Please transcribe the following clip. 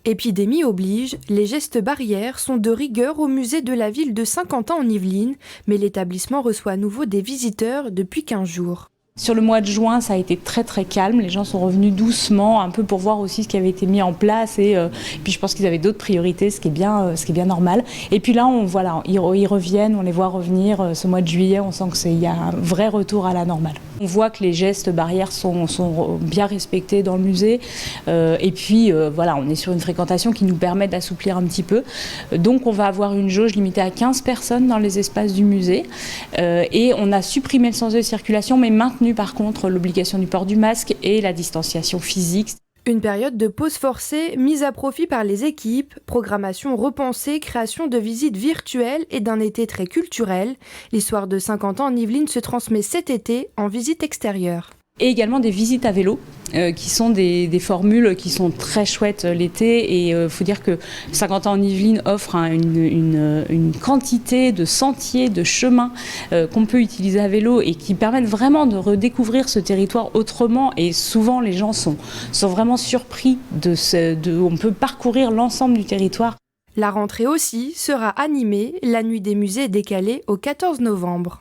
Épidémie oblige, les gestes barrières sont de rigueur au musée de la ville de Saint-Quentin en Yvelines, mais l'établissement reçoit à nouveau des visiteurs depuis 15 jours. Sur le mois de juin, ça a été très très calme. Les gens sont revenus doucement, un peu pour voir aussi ce qui avait été mis en place. Et puis je pense qu'ils avaient d'autres priorités, ce qui est bien normal. Et puis là, ils reviennent, on les voit revenir. Ce mois de juillet, on sent qu'il y a un vrai retour à la normale. On voit que les gestes barrières sont bien respectés dans le musée. Et puis on est sur une fréquentation qui nous permet d'assouplir un petit peu. Donc on va avoir une jauge limitée à 15 personnes dans les espaces du musée. Et on a supprimé le sens de circulation, mais maintenu par contre l'obligation du port du masque et la distanciation physique. Une période de pause forcée mise à profit par les équipes, programmation repensée, création de visites virtuelles et d'un été très culturel. L'histoire de Saint-Quentin en Yvelines se transmet cet été en visite extérieure. Et également des visites à vélo, qui sont des formules qui sont très chouettes l'été. Et il faut dire que Saint-Quentin en Yvelines offre une quantité de sentiers, de chemins qu'on peut utiliser à vélo et qui permettent vraiment de redécouvrir ce territoire autrement. Et souvent, les gens sont vraiment surpris on peut parcourir l'ensemble du territoire. La rentrée aussi sera animée, la nuit des musées est décalée au 14 novembre.